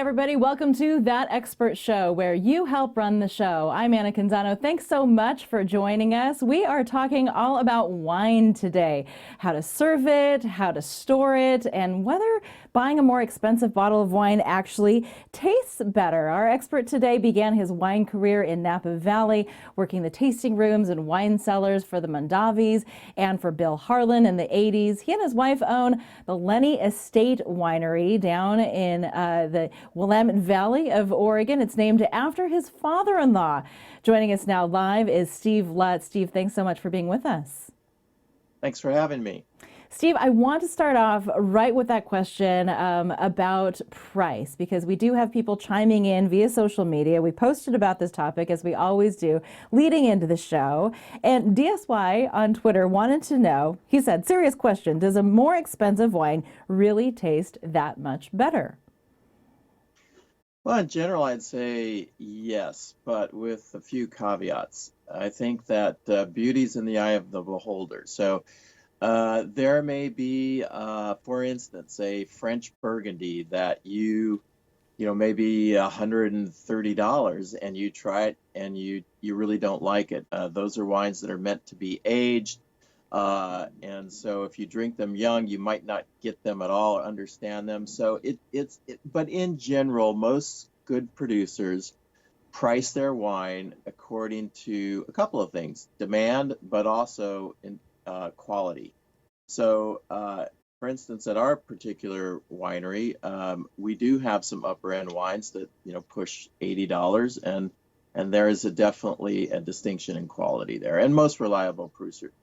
everybody. Welcome to That Expert Show, where you help run the show. I'm Anna Canzano. Thanks so much for joining us. We are talking all about wine today, how to serve it, how to store it, and whether buying a more expensive bottle of wine actually tastes better. Our expert today began his wine career in Napa Valley, working the tasting rooms and wine cellars for the Mondavis and for Bill Harlan in the 80s. He and his wife own the Lenne Estate Winery down in the Willamette Valley of Oregon. It's named after his father-in-law. Joining us now live is Steve Lutz. Steve, thanks so much for being with us. Thanks for having me. Steve, I want to start off right with that question about price, because we do have people chiming in via social media. We posted about this topic, as we always do, leading into the show. And DSY on Twitter wanted to know, he said, serious question, does a more expensive wine really taste that much better? Well, in general, I'd say yes, but with a few caveats. I think that beauty's in the eye of the beholder. So there may be, for instance, a French Burgundy that maybe $130, and you try it and you really don't like it. Those are wines that are meant to be aged. And so if you drink them young, you might not get them at all or understand them. So but in general, most good producers price their wine according to a couple of things: demand, but also in quality. So, for instance, at our particular winery, we do have some upper end wines that push $80, and there is definitely a distinction in quality there. And most reliable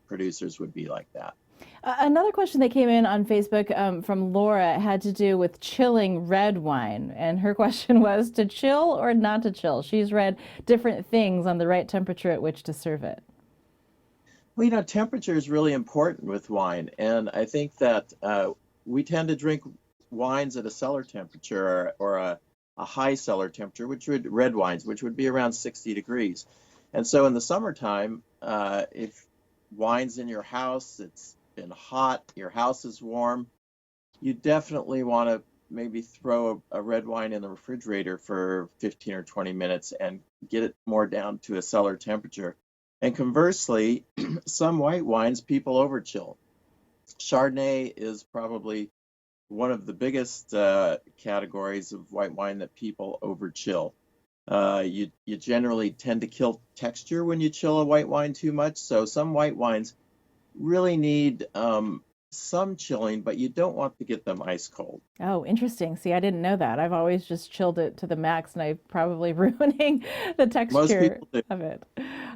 producers would be like that. Another question that came in on Facebook from Laura had to do with chilling red wine. And her question was to chill or not to chill. She's read different things on the right temperature at which to serve it. Well, temperature is really important with wine. And I think that we tend to drink wines at a cellar temperature or a high cellar temperature, red wines, which would be around 60 degrees. And so in the summertime, if wine's in your house, it's been hot, your house is warm, you definitely want to maybe throw a red wine in the refrigerator for 15 or 20 minutes and get it more down to a cellar temperature. And conversely, some white wines people overchill. Chardonnay is probably one of the biggest categories of white wine that people overchill. You generally tend to kill texture when you chill a white wine too much. So some white wines really need some chilling, but you don't want to get them ice cold. Oh, interesting. See, I didn't know that. I've always just chilled it to the max, and I'm probably ruining the texture of it.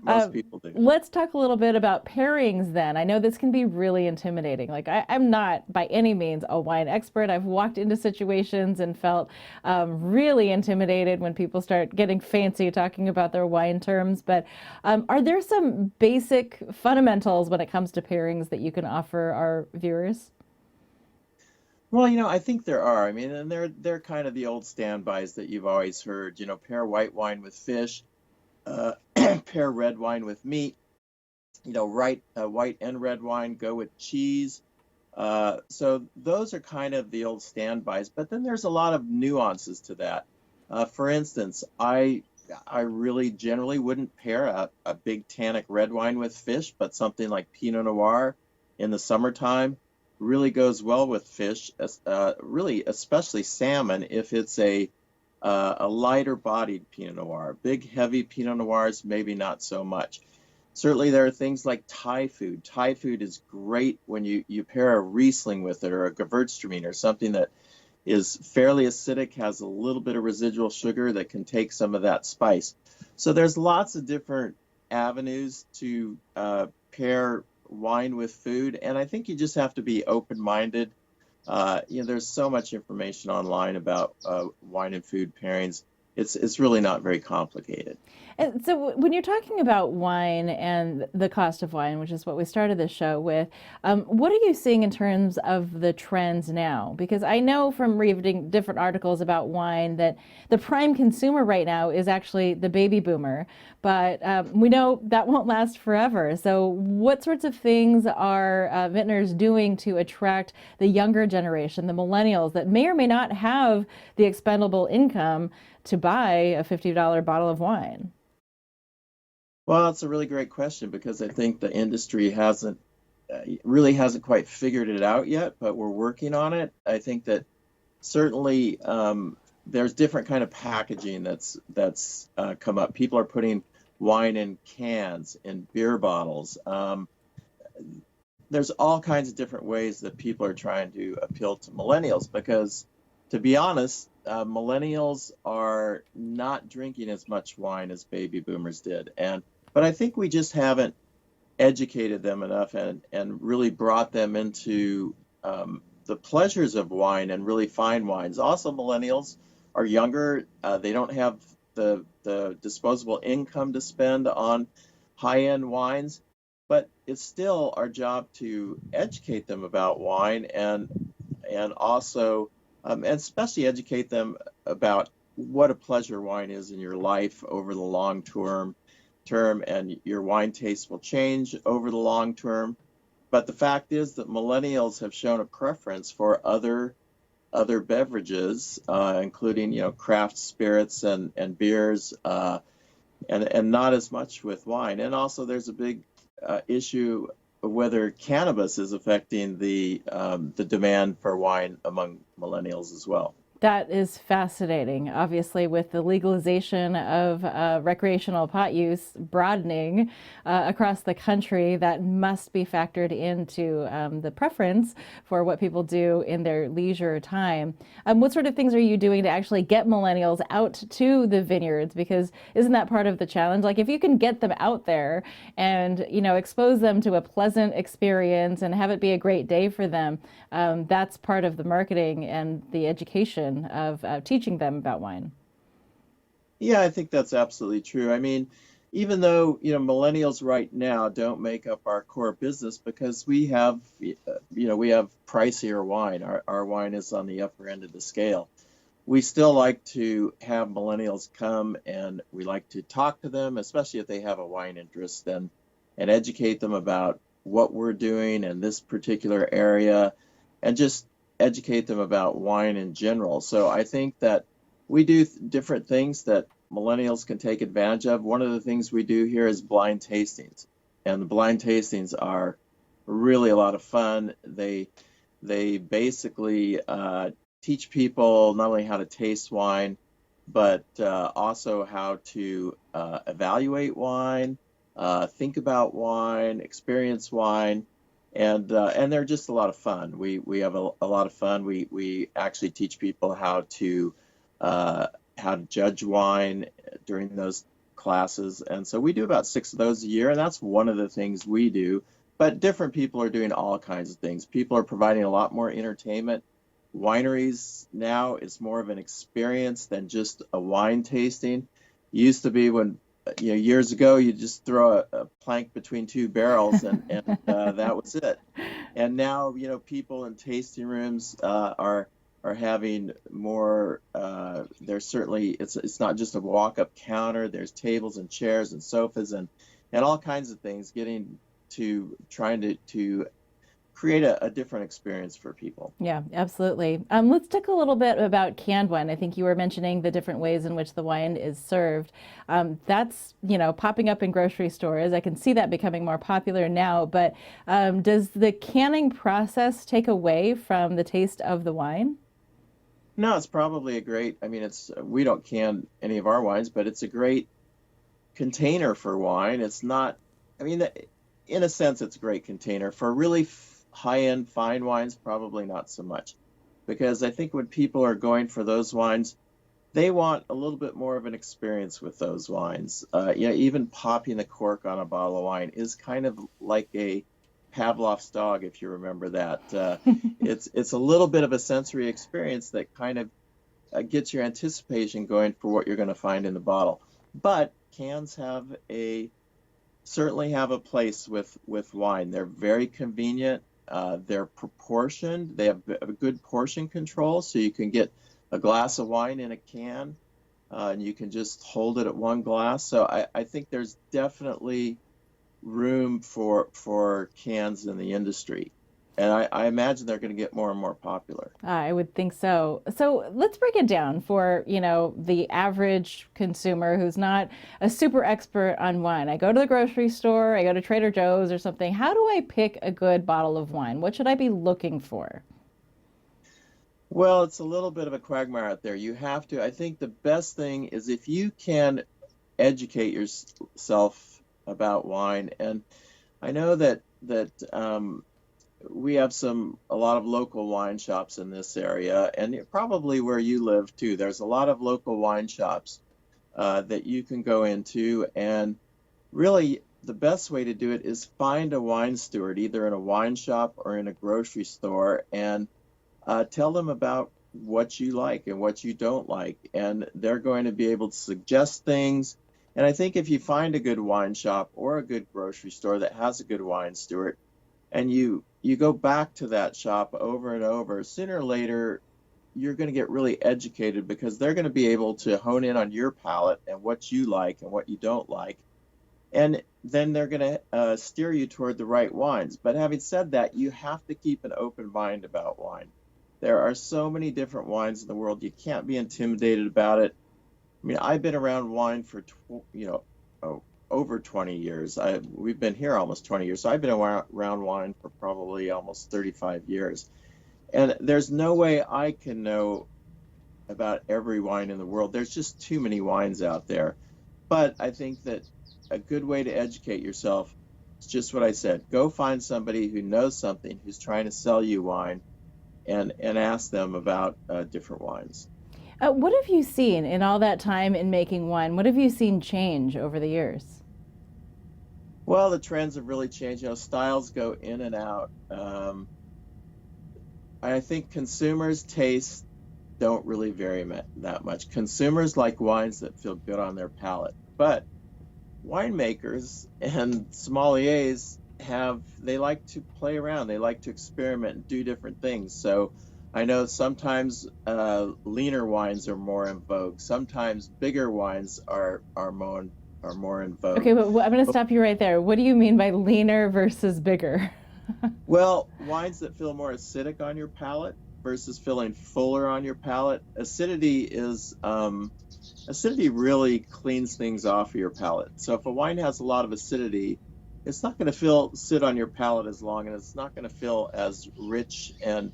Most people do. Let's talk a little bit about pairings then. I know this can be really intimidating. Like, I'm not by any means a wine expert. I've walked into situations and felt really intimidated when people start getting fancy talking about their wine terms. But are there some basic fundamentals when it comes to pairings that you can offer our viewers? Well, I think there are. I mean, and they're kind of the old standbys that you've always heard. Pair white wine with fish, pair red wine with meat. White and red wine go with cheese. So those are kind of the old standbys. But then there's a lot of nuances to that. For instance, I really generally wouldn't pair a big tannic red wine with fish, but something like Pinot Noir in the summertime really goes well with fish, really especially salmon if it's a lighter bodied Pinot Noir. Big heavy Pinot Noirs, maybe not so much. Certainly there are things like Thai food. Thai food is great when you pair a Riesling with it, or a Gewürztraminer, or something that is fairly acidic, has a little bit of residual sugar that can take some of that spice. So there's lots of different avenues to pair wine with food, and I think you just have to be open-minded. There's so much information online about wine and food pairings. it's really not very complicated. And so, when you're talking about wine and the cost of wine, which is what we started the show with, what are you seeing in terms of the trends now? Because I know from reading different articles about wine that the prime consumer right now is actually the baby boomer, but we know that won't last forever. So, what sorts of things are vintners doing to attract the younger generation, the millennials that may or may not have the expendable income to buy a $50 bottle of wine? Well, that's a really great question because I think the industry really hasn't quite figured it out yet, but we're working on it. I think that certainly there's different kind of packaging that's come up. People are putting wine in cans, in beer bottles. There's all kinds of different ways that people are trying to appeal to millennials because, to be honest, millennials are not drinking as much wine as baby boomers did, but I think we just haven't educated them enough and really brought them into the pleasures of wine and really fine wines. Also, millennials are younger. They don't have the disposable income to spend on high-end wines, but it's still our job to educate them about wine and also and especially educate them about what a pleasure wine is in your life over the long term, and your wine taste will change over the long term. But the fact is that millennials have shown a preference for other beverages, including craft spirits and beers, and not as much with wine. And also, there's a big issue of whether cannabis is affecting the demand for wine among millennials as well. That is fascinating. Obviously, with the legalization of recreational pot use broadening across the country, that must be factored into the preference for what people do in their leisure time. What sort of things are you doing to actually get millennials out to the vineyards? Because isn't that part of the challenge? Like, if you can get them out there and expose them to a pleasant experience and have it be a great day for them, that's part of the marketing and the education of teaching them about wine. Yeah, I think that's absolutely true. I mean, even though millennials right now don't make up our core business because we have pricier wine. Our wine is on the upper end of the scale. We still like to have millennials come, and we like to talk to them, especially if they have a wine interest, and educate them about what we're doing in this particular area, and just educate them about wine in general. So I think that we do different things that millennials can take advantage of. One of the things we do here is blind tastings, and the blind tastings are really a lot of fun. They basically teach people not only how to taste wine, but also how to evaluate wine, think about wine, experience wine. And they're just a lot of fun. We have a lot of fun. We actually teach people how to judge wine during those classes, and so we do about 6 of those a year, and that's one of the things we do. But different people are doing all kinds of things. People are providing a lot more entertainment. Wineries now is more of an experience than just a wine tasting. It used to be when years ago, you just throw a plank between two barrels and that was it. And now, people in tasting rooms are having more. There's certainly it's not just a walk-up counter. There's tables and chairs and sofas and all kinds of things, trying to create a different experience for people. Yeah, absolutely. Let's talk a little bit about canned wine. I think you were mentioning the different ways in which the wine is served. That's, popping up in grocery stores. I can see that becoming more popular now, but does the canning process take away from the taste of the wine? No, it's probably we don't can any of our wines, but it's a great container for wine. It's not, in a sense, it's a great container for really high-end fine wines, probably not so much, because I think when people are going for those wines, they want a little bit more of an experience with those wines. Even popping the cork on a bottle of wine is kind of like a Pavlov's dog, if you remember that. It's a little bit of a sensory experience that kind of gets your anticipation going for what you're going to find in the bottle. But cans certainly have a place with wine. They're very convenient. They're proportioned. They have a good portion control, so you can get a glass of wine in a can, and you can just hold it at one glass. So I think there's definitely room for cans in the industry. And I imagine they're going to get more and more popular. I would think so. So let's break it down for, the average consumer who's not a super expert on wine. I go to the grocery store, I go to Trader Joe's or something. How do I pick a good bottle of wine? What should I be looking for? Well, it's a little bit of a quagmire out there. I think the best thing is if you can educate yourself about wine. And I know that we have a lot of local wine shops in this area, and probably where you live too. There's a lot of local wine shops that you can go into, and really the best way to do it is find a wine steward, either in a wine shop or in a grocery store, and tell them about what you like and what you don't like, and they're going to be able to suggest things. And I think if you find a good wine shop or a good grocery store that has a good wine steward, and you go back to that shop over and over, sooner or later, you're going to get really educated, because they're going to be able to hone in on your palate and what you like and what you don't like. And then they're going to steer you toward the right wines. But having said that, you have to keep an open mind about wine. There are so many different wines in the world. You can't be intimidated about it. I mean, I've been around wine for, over 20 years. We've been here almost 20 years. So I've been around wine for probably almost 35 years. And there's no way I can know about every wine in the world. There's just too many wines out there. But I think that a good way to educate yourself is just what I said. Go find somebody who knows something, who's trying to sell you wine, and ask them about different wines. What have you seen in all that time in making wine? What have you seen change over the years? Well, the trends have really changed. Styles go in and out. I think consumers' tastes don't really vary that much. Consumers like wines that feel good on their palate. But winemakers and sommeliers they like to play around. They like to experiment and do different things. So I know sometimes leaner wines are more in vogue. Sometimes bigger wines are more in vogue. Okay, but I'm going to stop you right there. What do you mean by leaner versus bigger? Well, wines that feel more acidic on your palate versus feeling fuller on your palate. Acidity really cleans things off of your palate. So if a wine has a lot of acidity, it's not going to sit on your palate as long, and it's not going to feel as rich. And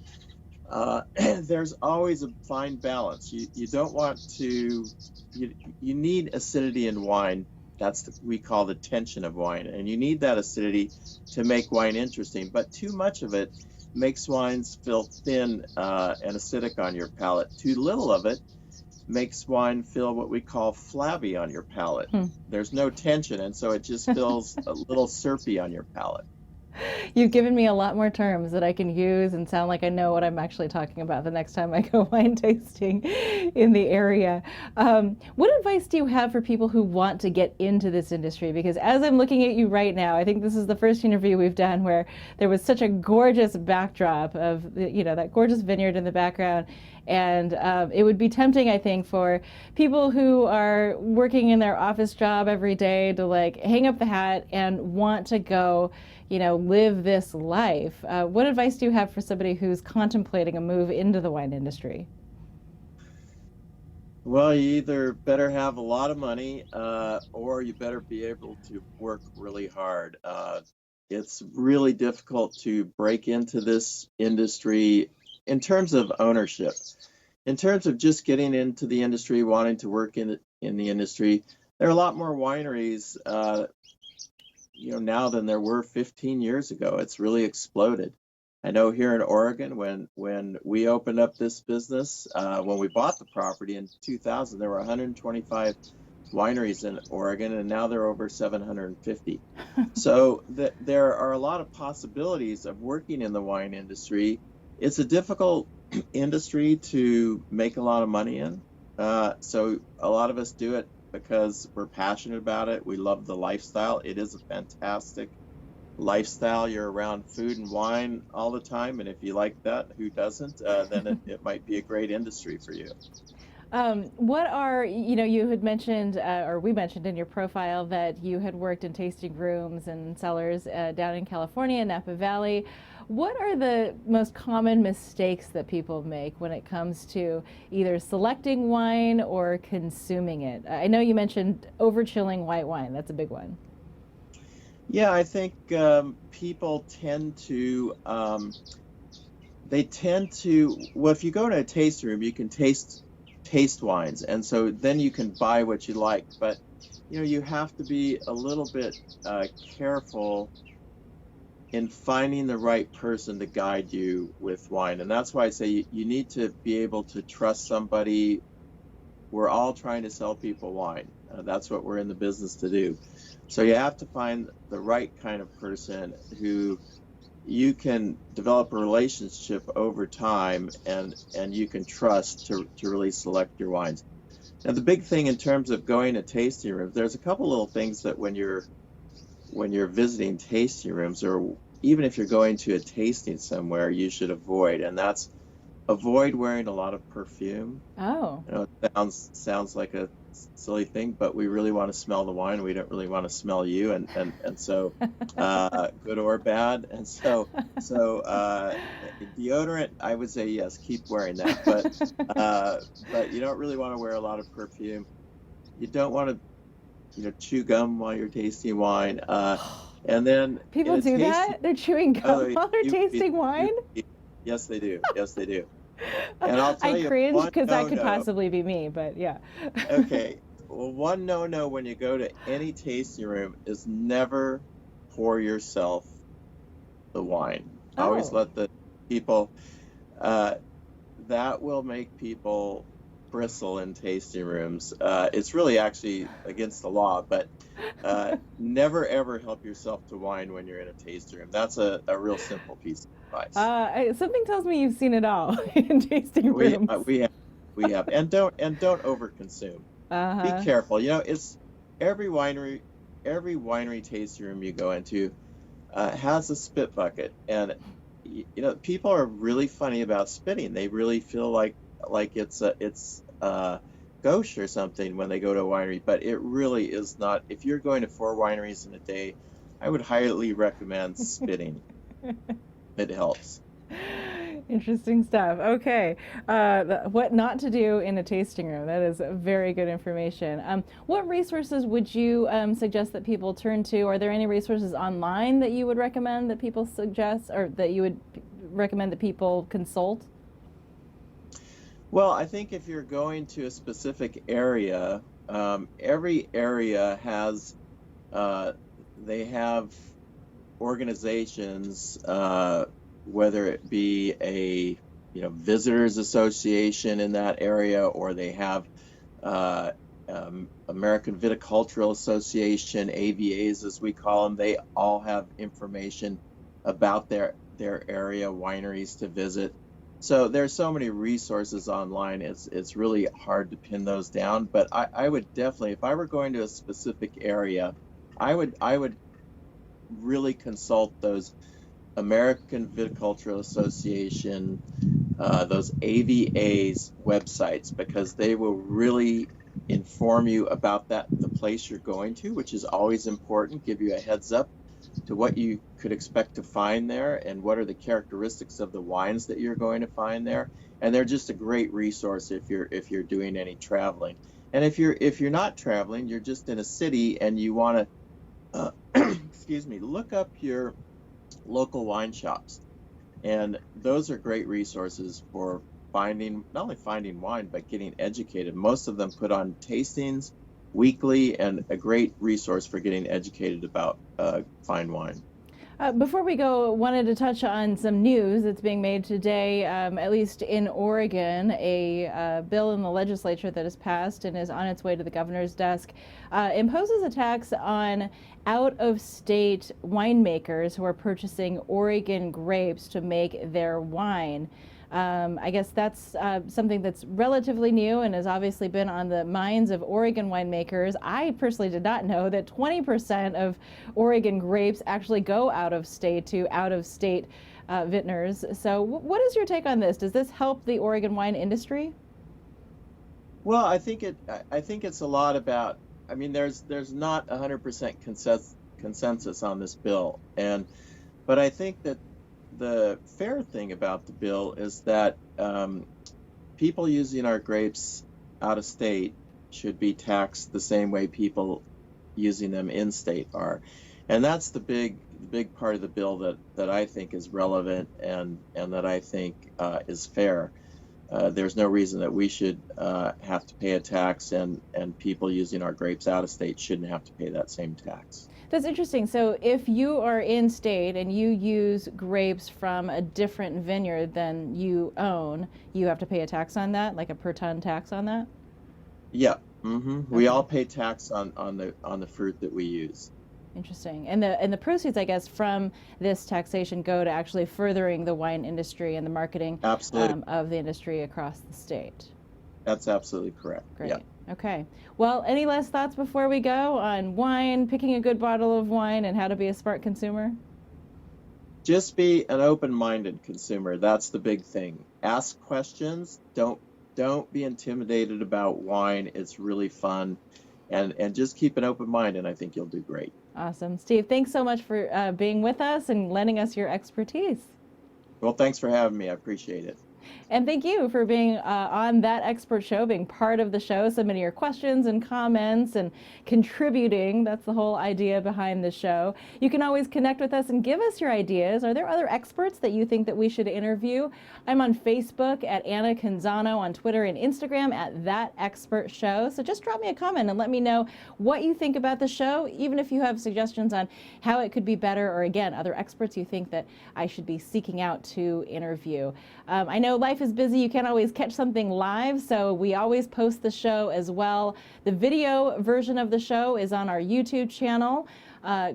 there's always a fine balance. You don't want to. You need acidity in wine. We call the tension of wine, and you need that acidity to make wine interesting. But too much of it makes wines feel thin and acidic on your palate. Too little of it makes wine feel what we call flabby on your palate. There's no tension, and so it just feels a little syrupy on your palate. You've given me a lot more terms that I can use and sound like I know what I'm actually talking about the next time I go wine tasting in the area. What advice do you have for people who want to get into this industry? Because as I'm looking at you right now, I think this is the first interview we've done where there was such a gorgeous backdrop of, that gorgeous vineyard in the background. And it would be tempting, I think, for people who are working in their office job every day to hang up the hat and want to go, live this life. What advice do you have for somebody who's contemplating a move into the wine industry? Well, you either better have a lot of money or you better be able to work really hard. It's really difficult to break into this industry in terms of ownership. In terms of just getting into the industry, wanting to work in the industry, there are a lot more wineries now than there were 15 years ago. It's really exploded. I know here in Oregon, when we opened up this business, when we bought the property in 2000, there were 125 wineries in Oregon, and now there are over 750. So there are a lot of possibilities of working in the wine industry. It's a difficult industry to make a lot of money in. So a lot of us do it because we're passionate about it. We love the lifestyle. It is a fantastic lifestyle. You're around food and wine all the time, and if you like that, who doesn't? Then it might be a great industry for you. What are, you had mentioned, or we mentioned in your profile that you had worked in tasting rooms and cellars down in California, Napa Valley. What are the most common mistakes that people make when it comes to either selecting wine or consuming it? I know you mentioned over-chilling white wine. That's a big one. Yeah, I think people tend to, well, if you go to a tasting room, you can taste wines, and so then you can buy what you like. But you have to be a little bit careful in finding the right person to guide you with wine, and that's why I say you need to be able to trust somebody. We're all trying to sell people wine. That's what we're in the business to do. So you have to find the right kind of person who you can develop a relationship over time and you can trust to really select your wines. Now, the big thing in terms of going to tasting rooms, there's a couple little things that when you're visiting tasting rooms, or even if you're going to a tasting somewhere, you should avoid, and that's avoid wearing a lot of perfume. Oh. It sounds like a silly thing, but we really want to smell the wine. We don't really want to smell you, and so good or bad. And so deodorant, I would say yes, keep wearing that, but you don't really want to wear a lot of perfume. You don't want to chew gum while you're tasting wine. And then people do that? They're chewing gum while they're tasting wine? Yes, they do. Yes, they do. And I'll tell you, I cringe because that could possibly be me, but yeah. Okay. Well, one no-no when you go to any tasting room is never pour yourself the wine. Always let the people, that will make people bristle in tasting rooms. It's really actually against the law, but never ever help yourself to wine when you're in a tasting room. That's a real simple piece of advice. Something tells me you've seen it all in tasting rooms. We have, and don't overconsume. Be careful. It's every winery tasting room you go into has a spit bucket, and people are really funny about spitting. They really feel like it's gauche or something when they go to a winery, but it really is not. If you're going to 4 wineries in a day, I would highly recommend spitting. It helps. Interesting stuff. Okay. What not to do in a tasting room. That is very good information. What resources would you suggest that people turn to? Are there any resources online that you would recommend that people suggest, or that you would recommend that people consult? Well, I think if you're going to a specific area, every area has, they have organizations, whether it be a visitors association in that area, or they have American Viticultural Association, AVAs as we call them. They all have information about their area wineries to visit. So there's so many resources online. It's really hard to pin those down. But I would definitely, if I were going to a specific area, I would really consult those American Viticultural Association, those AVAs websites, because they will really inform you about the place you're going to, which is always important, give you a heads up to what you could expect to find there and what are the characteristics of the wines that you're going to find there. And they're just a great resource if you're doing any traveling. And if you're not traveling, you're just in a city and you want to look up your local wine shops, and those are great resources for not only finding wine but getting educated. Most of them put on tastings weekly, and a great resource for getting educated about fine wine. Before we go, wanted to touch on some news that's being made today, at least in Oregon. A bill in the legislature that has passed and is on its way to the governor's desk imposes a tax on out-of-state winemakers who are purchasing Oregon grapes to make their wine. I guess that's something that's relatively new and has obviously been on the minds of Oregon winemakers. I personally did not know that 20% of Oregon grapes actually go out of state to out-of-state vintners. So what is your take on this? Does this help the Oregon wine industry? Well, I think it's a lot about. I mean, there's not 100% consensus on this bill, but I think that the fair thing about the bill is that people using our grapes out of state should be taxed the same way people using them in state are, and that's the big part of the bill that I think is relevant and that I think is fair. There's no reason that we should have to pay a tax, and people using our grapes out of state shouldn't have to pay that same tax. That's interesting. So if you are in state and you use grapes from a different vineyard than you own, you have to pay a tax on that, like a per ton tax on that? Yeah. We Okay. all pay tax on the fruit that we use. Interesting. And the proceeds, I guess, from this taxation go to actually furthering the wine industry and the marketing Absolutely. of the industry across the state. That's absolutely correct. Great. Yeah. Okay. Well, any last thoughts before we go on wine, picking a good bottle of wine, and how to be a smart consumer? Just be an open-minded consumer. That's the big thing. Ask questions. Don't be intimidated about wine. It's really fun, and just keep an open mind, and I think you'll do great. Awesome. Steve, thanks so much for being with us and lending us your expertise. Well, thanks for having me. I appreciate it. And thank you for being on That Expert Show, being part of the show, submitting your questions and comments and contributing. That's the whole idea behind the show. You can always connect with us and give us your ideas. Are there other experts that you think that we should interview? I'm on Facebook at Anna Canzano, on Twitter and Instagram at That Expert Show. So just drop me a comment and let me know what you think about the show, even if you have suggestions on how it could be better, or again, other experts you think that I should be seeking out to interview. I know life is busy. You can't always catch something live, so we always post the show as well. The video version of the show is on our YouTube channel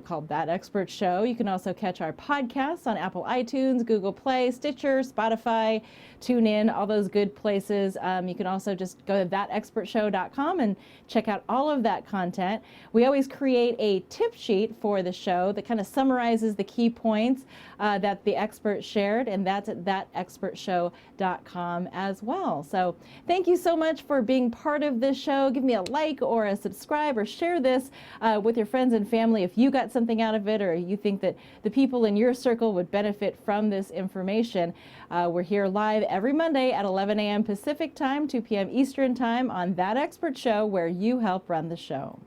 called That Expert Show. You can also catch our podcasts on Apple iTunes, Google Play, Stitcher, Spotify, TuneIn, all those good places. You can also just go to thatexpertshow.com and check out all of that content. We always create a tip sheet for the show that kind of summarizes the key points that the expert shared, and that's at thatexpertshow.com as well. So thank you so much for being part of this show. Give me a like or a subscribe, or share this with your friends and family if you got something out of it, or you think that the people in your circle would benefit from this information. We're here live every Monday at 11 a.m. Pacific time, 2 p.m. Eastern time on That Expert Show, where you help run the show.